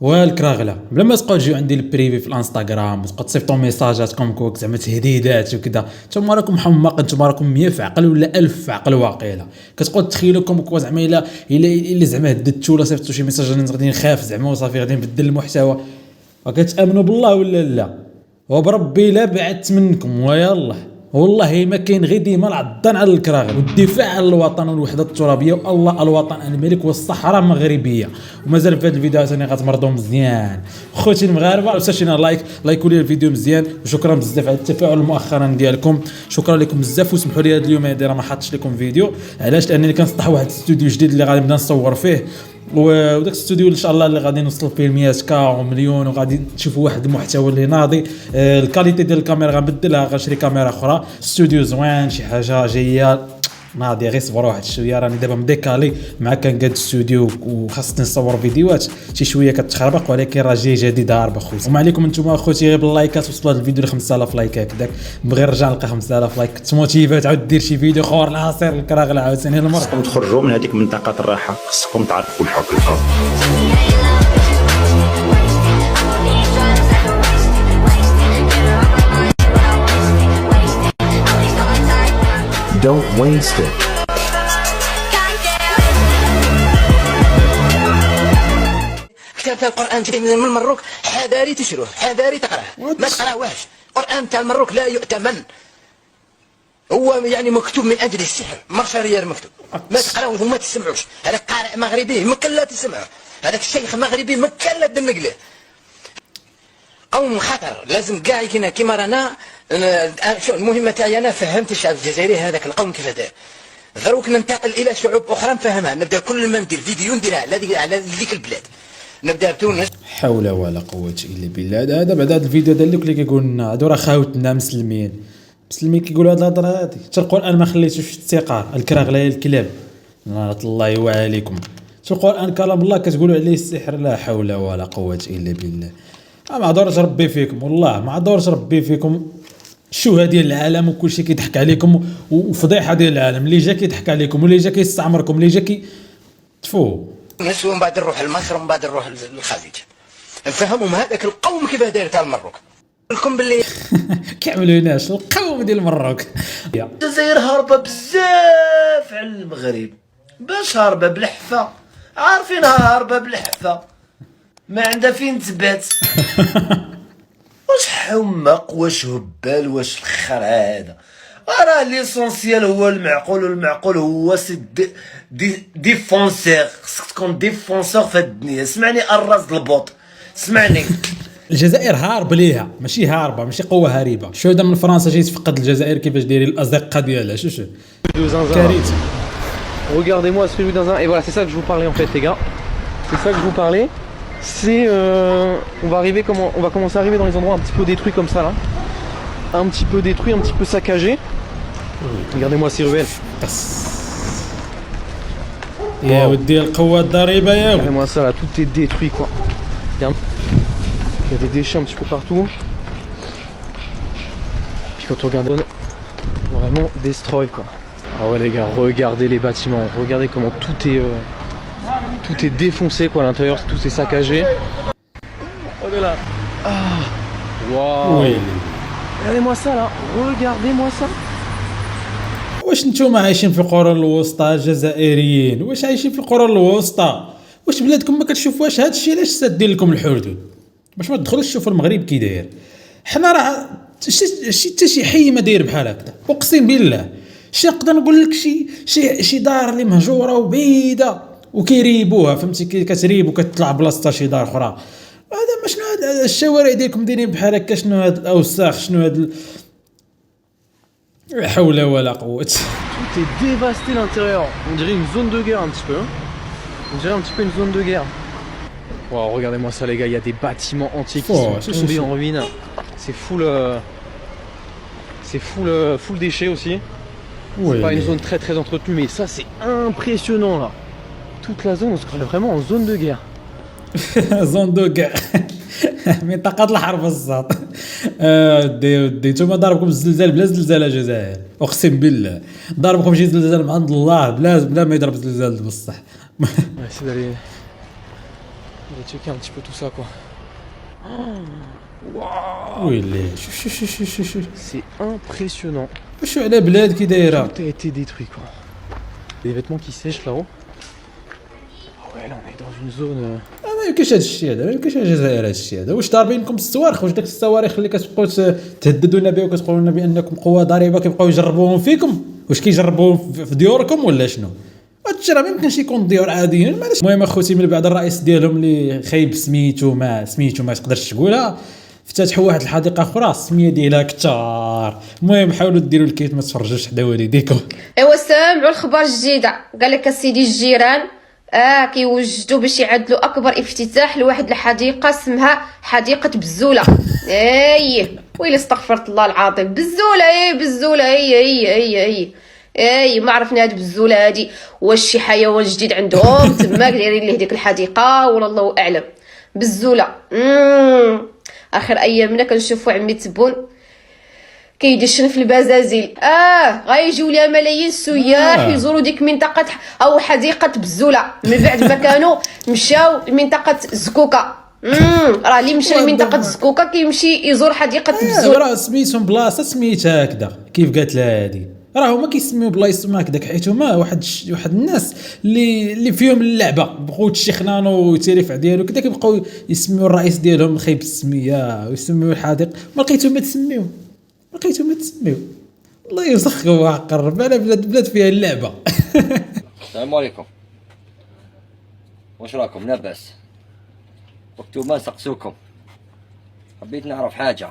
والكراغله بلا ما تبقاو تجيو عندي البريفي في الانستغرام وتبقى تصيفطوا ميساجات كوك زعما تهديدات وكذا. نتوما راكم حماق، نتوما راكم 100 في عقل ولا 1000 في عقل واقيلا. كتبقاو تخيلوكم كوا زعما الا زعما هددتوا ولا صيفطتوا شي ميساج غادي نخاف زعما وصافي غادي نبدل المحتوى. وكتامنوا بالله ولا لا؟ وبربي لا بعدت منكم ويلا والله ما كاين غير ديما العضان على الكراغل والدفاع عن الوطن والوحده الترابيه والله الوطن الملك والصحراء مغربيه. ومازال في هذا الفيديو ثاني غتمرضوا مزيان خوتي المغاربه. وساشينا لايكوا لي الفيديو مزيان وشكرا بزاف على التفاعل مؤخرا ديالكم، شكرا لكم بزاف. وسمحوا لي هذا اليوم هذا ما حطش لكم فيديو علاش لانني كنسطح واحد الاستوديو جديد اللي غادي نبدا نصور فيه وداك الاستوديو ان شاء الله اللي غادي نوصل فيه 100k ومليون وغادي تشوفوا واحد المحتوى اللي ناضي. الكاليتي ديال الكاميرا غنبدلها غنشري كاميرا اخرى. استوديو زوين شي حاجه جايه ناضي غير صبروا واحد شويه راني دابا مديكالي مع كنقاد الاستوديو وخاصني نصور فيديوهات شي شويه كتخربق ولكن راه جاي جديد هارب اخوتي. وما عليكم نتوما اخوتي غير باللايكات وصلوا هذا الفيديو ل 5000 لايك هكذاك بغي نرجع نلقى 5000 لايك تموتيفات عاود دير شي فيديو اخر العصير الكراغل عاوتاني المره. خصكم تخرجوا من هذيك منطقه الراحه، خصكم تعرفوا الحقيقه. Don't waste it. كتاب القرآن جاي من المروك حذاري تشروه حذاري تقراه ما تقراوهاش. القرآن تاع المروك لا يؤتمن، هو يعني مكتوب من أجل السحر مرشرير مكتوب ما تقراوه وما تسمعوش. هذا قارئ مغربي مكان لا تسمعه، هذاك الشيخ مغربي مكان لا تدنق له. قوم خطر لازم كاع كيما رانا شو المهمه تاعي انا فهمت الشعب الجزائري هذاك القوم كيف داير. دروك ننتقل الى شعوب اخرى نفهمها. نبدا كل ما ندير فيديو نديرها على ذيك البلاد. نبدا بتونس. حول ولا قوه الا بالله. هذا بعد هذا الفيديو ديال اللي كيقول لنا هادو راه خاوتنا مسلمين كيقولوا هاد الهضره هادي. حتى القران ما خليتوش في الثقه الكراغله الكلاب لعنه الله وعليكم. حتى القران كلام الله كتقولوا عليه السحر. لا حول ولا قوه الا بالله. ما عذرش ربي فيكم والله ما عذرش ربي فيكم. الشوهه ديال العالم وكل شيء كيضحك عليكم وفضيحه ديال العالم اللي جا كيضحك عليكم واللي جا كيستعمركم اللي جا تفو تونس ومن بعد نروح لمصر ومن بعد نروح للخليج نفهمهم هذاك القوم كيف داير تاع المروك. لكم باللي كيعملوناش القوم ديال المروك. الجزائر هاربه بزاف على المغرب باش هاربه بالحفه، عارفينها هاربه بالحفه ما عندها فين تبات. واش حمق واش هبال واش الخرا هذا؟ راه ليسونسيال هو المعقول والمعقول هو سي ديفونسير. خصك تكون ديفونسور في هاد الدنيا. سمعني الراس البوط سمعني. الجزائر هارب ليها ماشي هاربه ماشي قوه هاربه. شهوده من فرنسا جاي تفقد الجزائر كيفاش دايرين الازقه ديالها. شو كارثه. Regardez-moi ce Louis Danzin et voilà c'est ça que je vous parlais en fait les gars. C'est ça que je vous parlais. C'est on va commencer à arriver dans les endroits un petit peu détruits comme ça là. Un petit peu détruits, un petit peu saccagés. Regardez-moi ces ruelles. يا ودي القوه الضريبه يا ودي. Regardez-moi ça là, tout est détruit quoi. Il y a des déchets un petit peu partout. Puis quand on regarde vraiment destroy quoi. Ah ouais les gars, regardez les bâtiments, regardez comment tout est défoncé quoi à l'intérieur, tout est saccagé. Oh de là. Ah. Waouh. Oui. Regardez-moi ça là, regardez-moi ça. واش نتوما عايشين في القرون الوسطى الجزائريين؟ واش عايشين في القرون الوسطى؟ واش بلادكم ما كتشوفوش هذا الشيء؟ علاش سادين لكم الحدود باش ما تدخلوش تشوفوا المغرب كي داير؟ حنا راه حتى شي حي ما داير بحال هكذا اقسم بالله. شي نقدر نقول لك شي دار اللي مهجوره وبعيده وكيريبوها فهمتي كتريب وكتطلع بلاصتها شي دار اخرى. هذا ما شنو هاد الشوارع ديالكم دايرين بحال هكا؟ شنو هاد الاوساخ؟ شنو هاد لا حول ولا قوه. Tout est dévasté l'intérieur. On dirait une zone de guerre un petit peu. On dirait un petit peu une zone de guerre. Wow, regardez-moi ça les gars, il y a des bâtiments entiers qui sont tombés en ruine. C'est full déchet aussi. C'est pas une zone très très entretenue mais ça c'est impressionnant là. Toute la zone on se croirait vraiment en zone de guerre. زون دو كاع منطقه الحرب الزاط. دي نتوما ضربكم الزلزال بلا زلزال الجزائر اقسم بالله. ضربكم شي زلزال من عند الله بلا ما يضرب زلزال بصح. On va essayer d'aller va checker un petit peu tout ça quoi. ويلي شوف C'est impressionnant. شو على بلاد كي دايره. Tout a été détruit quoi. Des vêtements qui sèchent là-haut. Ah ouais là on est dans une zone. ما يمكنش هذا الشيء هذا، ما يمكنش الجزائر هذا الشيء هذا. واش ضاربين لكم الصواريخ؟ واش داك الصواريخ اللي كتبقاو تهددونا بها وكتقولوا لنا بانكم قوه ضاربه كيبقاو يجربوهم فيكم؟ واش كيجربوهم في ديوركم ولا شنو؟ هادشي راه ما يمكنش يكون ديور عاديين. المهم اخوتي من بعد الرئيس ديالهم اللي خايب سميتو ما تقدرش تقولها، افتتحوا واحد الحديقه اخرى السميه ديالها كثار. المهم حاولوا ديروا الكيت ما تفرجوش حدا والديكم. ايوا سامعوا الخبر الجديده. قال لك السيدي الجيران كيوجدوا باش يعدلوا اكبر افتتاح لواحد الحديقه اسمها حديقه بزوله. ويلي استغفرت الله العظيم. بزوله بزوله هي ما عرفنا هاد بزوله هادي واش شي حيوان جديد عندهم تما دايرين ليه ديك الحديقه ولا الله اعلم. بزوله اخر ايامنا كنشوفوا عمي تبون كيدشن في البزازيل. غيجيو ليها ملايين السياح يزوروا ديك منطقه او حديقه بزوله من بعد ما كانوا مشاو لمنطقه زكوكا. راه اللي مشى لمنطقه زكوكا كيمشي يزور حديقه بزوله. راه سميتهم بلاصه سميتها هكذا كيف قالت لها هذه. راه هما كيسميو بلايص هكذاك حيت هما واحد الناس اللي فيهم اللعبه بغاو الشيخنان والتريفع ديالو كذا كيبقاو يسميو الرئيس ديالهم خايب السميه ويسميو الحديقه. ما لقيتو ما تسميو الله يرزقك وعقرب على بلاد فيها اللعبه. السلام عليكم، واش راكم لاباس؟ وانتوما سقسوكم حبيت نعرف حاجه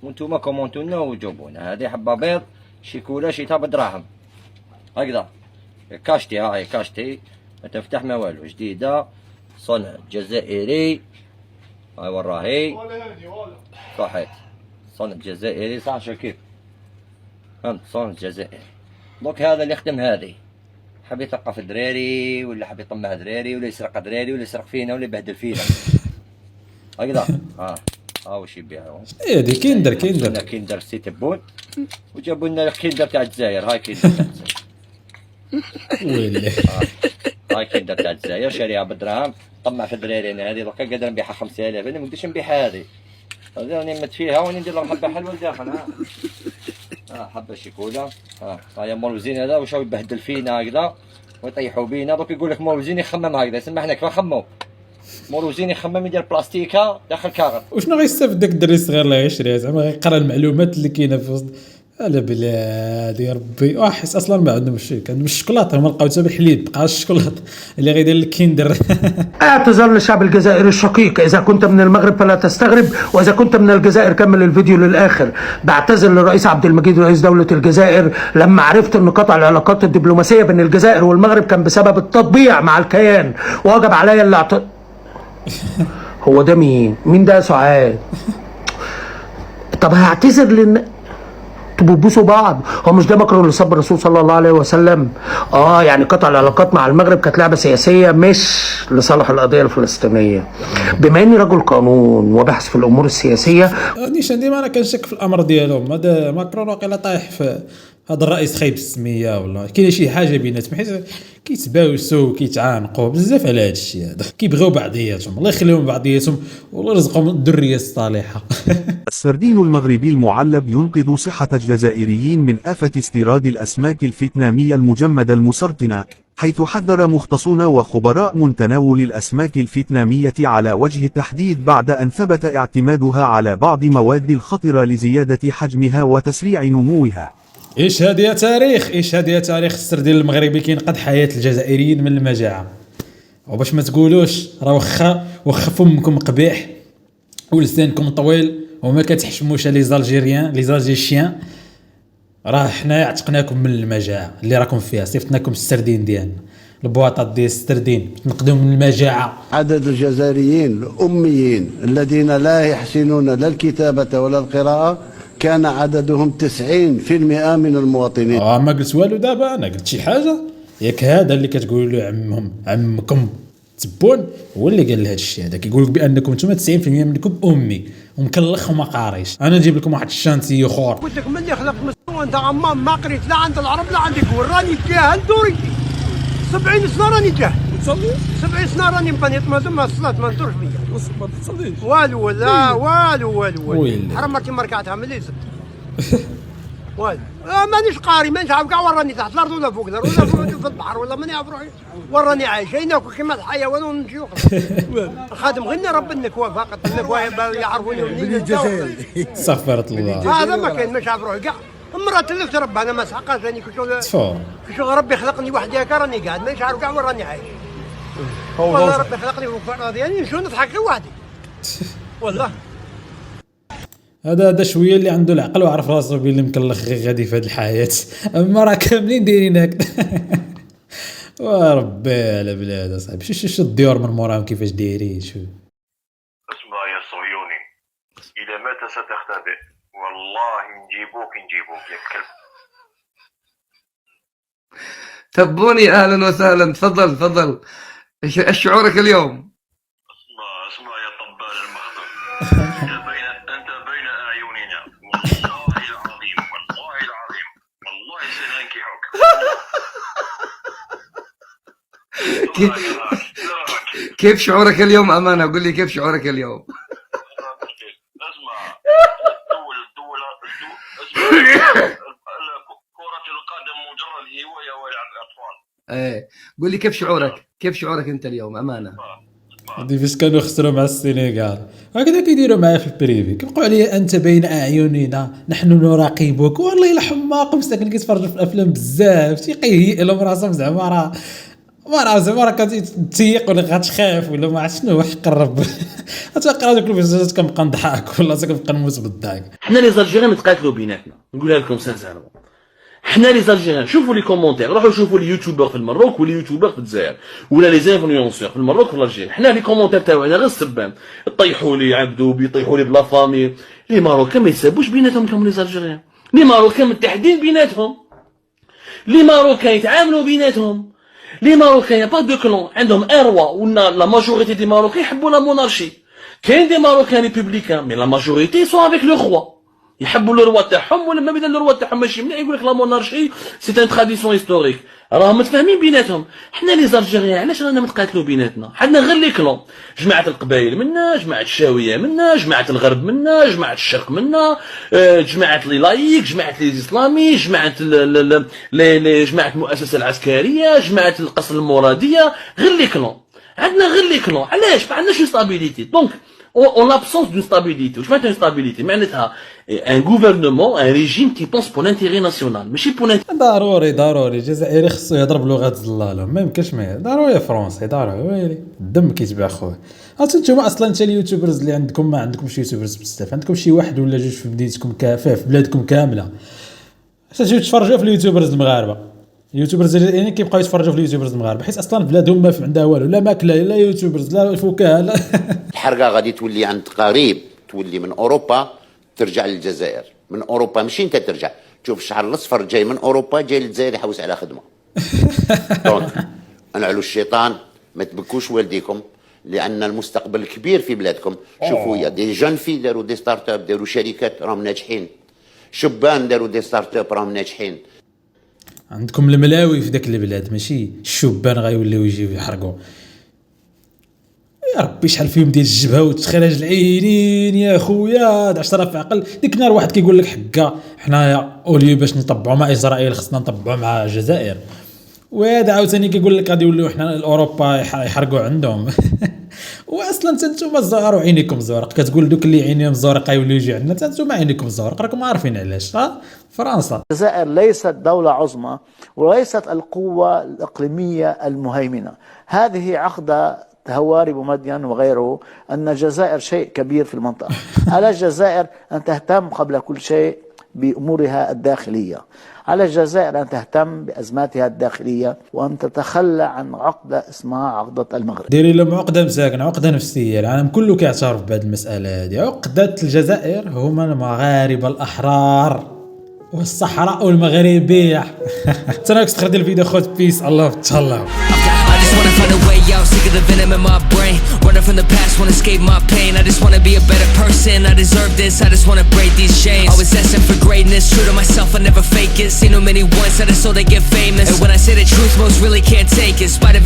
وانتوما كومونتونا وجاوبونا. هذه حبه بيض شي كولا شيتها بدراهم هكذا كاشتي. هاي كاشتي ما تفتح ما والو، جديده صنع جزائري. هاي وراهي صحيت صنع جزائري صح شكيب فهمت صنع جزائري. دونك هذا اللي يخدم هذه حاب يثقف الدراري ولا حاب يطمع دراري ولا يسرق دراري ولا يسرق فينا ولا يبهدل فينا هكذا. ها واش يبيعوا هادي كيندر سي تبون وجابوا لنا الكيندر تاع الجزائر. هاي كيندر تاع الجزائر ويلي هاي كيندر تاع الجزائر شاريها بالدراهم. طمع في الدراري انا هذه دوكا قادر نبيعها 5000. انا ما نقدرش نبيعها هذه راني مت فيها وني ندير لهم حبه حلوه لداخل. حبه شيكولا. هاي موزين هذا واش يبهدل فينا هكذا ويطيحوا بينا. دوك يقول لك موزين يخمم هكذا سمحنا كيف نخمو موروزين يخمم يدير بلاستيكه داخل كاغر. وشنو غيستافد داك الدري الصغير اللي غيشريها؟ زعما غيقرا المعلومات اللي كاينه في وسط على بلاد يا ربي. واحس اصلا ما عندهمش شي، عندهم الشوكولاته هما لقاو حتى بالحليب بقى الشوكولاته اللي غيدير الكيندر. اعتذر للشعب الجزائري الشقيق، اذا كنت من المغرب فلا تستغرب، واذا كنت من الجزائر كمل الفيديو للاخر. بعتذر للرئيس عبد المجيد رئيس دوله الجزائر لما عرفت ان قطع العلاقات الدبلوماسيه بين الجزائر والمغرب كان بسبب التطبيع مع الكيان، ووجب عليا هو ده مين ده سعاد؟ طب هعتذر بوسوا بعض. هو مش ده مكر اللي صب الرسول صلى الله عليه وسلم؟ يعني قطع العلاقات مع المغرب كانت لعبه سياسيه مش لصالح القضيه الفلسطينيه. بما اني رجل قانون وبحث في الامور السياسيه نيشان ديما انا كنشك في الامر ديالهم. هذا ماكرون واقيلا طايح في هذا الرئيس خايب السميه ولا كاين شي حاجه بيناتهم حيت كيتباوسوا كيتعانقوا بزاف على هذا الشيء هذا. كيبغيو بعضياتهم الله يخليهم بعضياتهم والله يرزقهم الذريه الصالحه. السردين المغربي المعلب ينقذ صحة الجزائريين من آفة استيراد الأسماك الفيتنامية المجمدة المسرطنة، حيث حذر مختصون وخبراء من تناول الأسماك الفيتنامية على وجه التحديد بعد أن ثبت اعتمادها على بعض مواد الخطرة لزيادة حجمها وتسريع نموها. ايش هذا يا تاريخ؟ السردين المغربي كينقذ حياة الجزائريين من المجاعة. وباش ما تقولوش راه واخا فمكم قبيح ولسانكم طويل وما كتحشموش لي زالجيريان راه حنا عتقناكم من المجاعة اللي راكم فيها. صيفطناكم السردين ديالنا البواطات ديال السردين تنقذوا من المجاعة. عدد الجزائريين الأميين الذين لا يحسنون لا الكتابة ولا القراءة كان عددهم 90% من المواطنين. ما قلت والو دابا، انا قلت شي حاجه. ياك هذا اللي كتقولوا له عمكم تبون هو اللي قال هذا الشيء هذا. كيقول لك بانكم نتوما 90% منكم امي ومكلخ وما قاريش. انا نجيب لكم واحد الشانتي اخر. قلت لك ملي خلقت مسكون انت عمام ما قريت لا عند العرب لا عندك وراني جاهل دوري 70 سنه راني جاهل. تصلي 70 سنه راني مبنيت ما الصلاه ما ندورش بيا ما تصليش والو لا والو حرام مرتي ما ركعتها ملي زدت والو مانيش قاري مانيش عارف كاع وين راني تحت الارض ولا فوق الارض ولا في البحر ولا ماني عارف روحي وين راني عايش ناكل كيما الحيوان ونمشي خادم غير رب النكوى فقط النكوى يعرفوني منين الجزائري استغفر الله هذا ما كاين مانيش عارف روحي كاع مرات اللي ربي انا ما سحقاش راني كشغل ربي خلقني وحدي هكا راني قاعد مانيش عارف كاع وين راني عايش والله ربي خلقني فوق الارض يعني نمشي نضحك غير وحدي والله هذا شويه اللي عنده العقل وعرف راسو باللي مكلخ غير غادي في هذه الحياه، اما راه كاملين دايرين هكذا. وربي على بلاد اصاحبي شو الديور من موراهم كيفاش دايرين. شو اسمع يا صهيوني، الى متى ستختبئ؟ والله نجيبوك يا كلب. تبوني اهلا وسهلا، تفضل ايش شعورك اليوم؟ اسمع يا طبال المخدوم، انت بين اعيننا والله العظيم والله سننكحك. كيف شعورك اليوم امانه؟ قل لي كيف شعورك اليوم؟ اسمع كرة القدم مجرد هواية ولعب الاطفال. ايه قل لي كيف شعورك انت اليوم امانه؟ هادي فاش كانوا خسروا مع السنغال هكذا كيديروا معايا في البريفي، كيبقوا عليا انت بين اعيننا نحن نراقبك. والله الا حماق مساكن كيتفرجوا في الافلام بزاف تيقيهي لهم راسهم زعما راه ما راه زعما راه كتيق ولا غتخاف ولا ما عرفت شنو. حق الرب غتقرا دوك الفيديوهات كنبقى نضحك ولا كنبقى نموت بالضحك. حنا لي زالجيريان نتقاتلوا بيناتنا، نقولها لكم سانسيرمون. حنا لي زالجيريان شوفوا لي كومونتير، روحوا شوفوا لي يوتيوبر في المروك ولي يوتيوبر في الجزائر ولا لي زانفلونسور في المروك ولا الجزائر. حنا لي كومونتير تاعنا غير السبان، يطيحوا لي عبدو بيطيحوا لي بلا فامي. لي ماروكان ما يسابوش بيناتهم كم لي زالجيريان، لي ماروكان متحدين بيناتهم، لي ماروكان يتعاملوا بيناتهم. لي ماروكان يا با دو كلون، عندهم اروا ولا لا ماجوريتي دي ماروكان يحبوا لا مونارشي. كاين دي ماروكان ريبوبليكان مي لا ماجوريتي سو افيك لو روا، يحبوا لو روا تاعهم ولما بدا لو روا تاعهم ماشي مليح يقول لك لا مونارشي سي ان تراديسيون هيستوريك. راهم متفاهمين بيناتهم. حنا لي زالجيريان علاش رانا متقاتلوا بيناتنا؟ حنا غير لي كلون، جماعه القبائل منا، جماعه الشاويه منا، جماعه الغرب منا، جماعه الشرق منا، جماعه لي لايك، جماعه لي اسلامي، جماعه جماعه المؤسسه العسكريه، جماعه القصر المراديه. غير لي كلون، عندنا غير لي كلون. علاش؟ ما عندناش ستابيليتي. دونك en l'absence d'une stabilité. واش معناتها stabilité؟ معناتها un gouvernement, un régime qui pense pour l'intérêt national ماشي pour ضروري الجزائري خصو يهضر بلغه الظلال، ما يمكنش ما ضروري فرونسي ضروري ويلي الدم كيتباع خويا. انتوما اصلا انت اليوتيوبرز اللي عندكم ما عندكمش يوتيوبرز بزاف، عندكم شي واحد ولا جوج في مدينتكم في بلادكم كامله. تجيو تفرجوا في اليوتيوبرز المغاربه، اليوتيوبرز يعني كيبقاو يتفرجوا في اليوتيوبرز المغاربه حيت اصلا بلادهم ما عندها والو، لا ماكله لا يوتيوبرز لا فكاهه لا. الحرقه غادي تولي عند قريب، تولي من اوروبا ترجع للجزائر، من اوروبا ماشي انت ترجع. شوف الشعر الاصفر جاي من اوروبا جاي للجزائر يحوس على خدمه. دونك انعلوا الشيطان، ما تبكوش والديكم لان المستقبل كبير في بلادكم. شوفوا يا دي جون في داروا دي ستارت اب، داروا شركات راهم ناجحين، شبان داروا دي ستارت اب راهم ناجحين. عندكم الملاوي في داك البلاد ماشي الشبان غيوليو يجيو يحرقوا. يا ربي شحال فيهم ديال الجبهه وتخرج العينين يا خويا. 10 في عقل. ديك النهار واحد كيقول لك حكا حنايا اوليو باش نطبعوا مع اسرائيل خصنا نطبعوا مع الجزائر، وهذا عاوتاني كيقول لك غادي يوليو حنا اوروبا يحرقوا عندهم. واصلا نتوما الزهر وعينيكم زورق، كتقول دوك اللي عينيهم زورق يوليو يجي عندنا، نتوما عينيكم زورق راكم عارفين علاش. فرنسا الجزائر ليست دولة عظمى وليست القوة الإقليمية المهيمنة. هذه عقدة هواري بومدين وغيره أن الجزائر شيء كبير في المنطقة. على الجزائر أن تهتم قبل كل شيء بأمورها الداخلية، على الجزائر أن تهتم بأزماتها الداخلية وأن تتخلى عن عقدة اسمها عقدة المغرب. ديري لهم عقدة مساكنة، عقدة نفسية. العالم كله كيعترف بهذه المسألة هذه. عقدة الجزائر هما المغاربة الأحرار والصحراء المغربية. تراك تخرج الفيديو خوت بيس. الله تهلاو. just wanna find a way out, sick of the venom in my brain. Running from the past, wanna escape my pain. I just wanna be a better person, I deserve this. I just wanna break these chains. Always asking for greatness, true to myself, I never fake it. Seen too many once, I just so they get famous. And when I say the truth, most really can't take it. Spite of